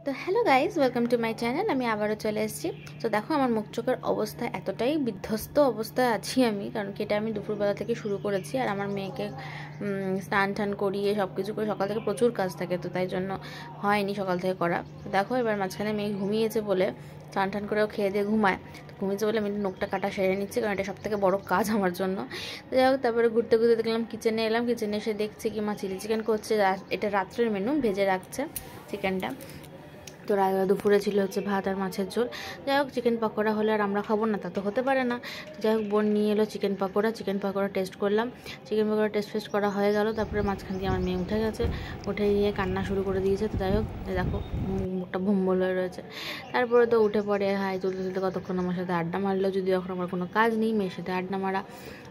তো hello guys, welcome to my channel. আমি আবারও চলে এসেছি। তো দেখো আমার মুখ চোখের অবস্থা এতটাই বিধ্বস্ত অবস্থায় আছি আমি, কারণ কি এটা আমি দুপুরবেলা থেকে শুরু করেছি। আর আমার মেয়েকে স্নান টান করিয়ে সব কিছু করে, সকাল থেকে প্রচুর কাজ থাকে, তো তাই জন্য হয়নি সকাল থেকে করা। দেখো এবার মাঝখানে মেয়ে ঘুমিয়েছে বলে, স্নান টান করেও খেয়ে দিয়ে ঘুমায়, ঘুমিয়েছে বলে আমি নোখটা কাটা সেরে নিচ্ছি, কারণ এটা সবথেকে বড় কাজ আমার জন্য। তো যাই হোক, তারপরে ঘুরতে ঘুরতে দেখলাম কিচেনে এলাম। কিচেনে এসে দেখছি কি মা চিলি চিকেন করছে। এটা রাত্রের মেনু, ভেজে রাখছে চিকেনটা। তো দুপুরে ছিল হচ্ছে ভাত আর মাছের ঝোল। যাই হোক, চিকেন পকোড়া হলে আর আমরা খাবো না, তা তো হতে পারে না। যাই হোক, বোন নিয়ে এলো চিকেন পকোড়া টেস্ট করলাম। চিকেন পকোড়া টেস্ট করা হয়ে গেল। তারপরে মাঝখান দিয়ে আমার মেয়ে উঠে গেছে, উঠে গিয়ে কান্না শুরু করে দিয়েছে। তো যাই হোক, দেখো মুখটা ভম্বল হয়ে রয়েছে। তারপরে তো উঠে পড়ে হাই তুলতে তুলতে কতক্ষণ আমার সাথে আড্ডা মারলো, যদিও এখন আমার কোনো কাজ নেই, মেয়ের সাথে আড্ডা মারা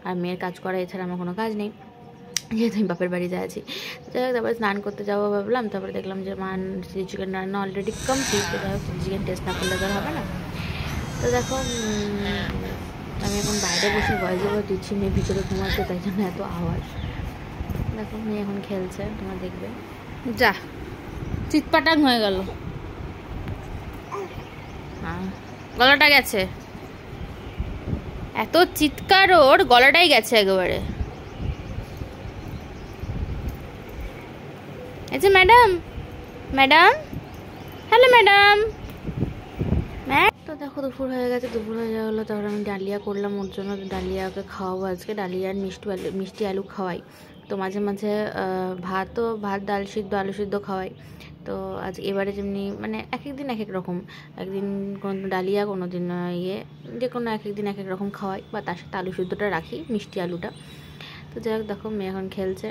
আর মেয়ের কাজ করা, এছাড়া আমার কোনো কাজ নেই, যেহেতু আমি বাপের বাড়ি যাচ্ছি। যাই হোক, তারপরে স্নান করতে যাবো ভাবলাম। তারপরে দেখলাম যে চিলি চিকেন রান্না অলরেডি কমপ্লিট। তো যাই হোক, চিলি চিকেন টেস্ট না করলে তো হবে না। তো দেখো আমি এখন বাইরে বসে ভয়েস ওভার দিচ্ছি, মেয়ে ভিতরে ঘুমাচ্ছে, তাই জন্য এত আওয়াজ। দেখো মেয়ে এখন খেলছে, তোমরা দেখবে। যা চিৎপাটাং হয়ে গেল, গলাটা গেছে, এত চিৎকার ওর গলাটাই গেছে একেবারে। এই যে ম্যাডাম, হ্যালো ম্যাডাম। তো দেখো দুপুর হয়ে গেছে, দুপুর হয়ে যাওয়ালো। তারপর আমি ডালিয়া করলাম ওর জন্য। ডালিয়াকে খাওয়াবো আজকে, ডালিয়া আর মিষ্টি আলু খাওয়াই। তো মাঝে মাঝে ভাত ডাল সিদ্ধ আলু সিদ্ধ খাওয়াই। তো আজ এবারে যেমনি মানে এক এক দিন এক এক রকম, একদিন কোনো ডালিয়া, কোনো দিন যে কোনো এক এক দিন এক এক রকম খাওয়াই, বা তার সাথে আলু সিদ্ধটা রাখি, মিষ্টি আলুটা। তো যাই হোক, দেখো মেয়ে এখন খেলছে।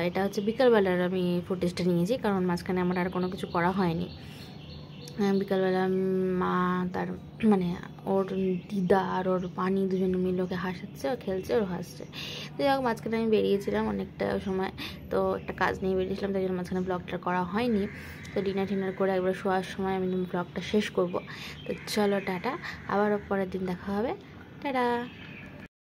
এটা হচ্ছে বিকালবেলার আমি ফুটেজটা নিয়েছি, কারণ মাঝখানে আমার আর কোনো কিছু করা হয়নি। বিকালবেলা মা তার মানে ওর দিদা আর ওর পানি দুজনে মিলে ওকে হাসাচ্ছে, ও খেলছে, ওর হাসছে। তো যাই হোক, মাঝখানে আমি বেরিয়েছিলাম অনেকটা সময়, তো একটা কাজ নিয়ে বেরিয়েছিলাম, তাই জন্য মাঝখানে ব্লগটা করা হয়নি। তো ডিনার করে একবার শোয়ার সময় আমি ব্লগটা শেষ করব। তো চলো টাটা, আবারও পরের দিন দেখা হবে, টাটা।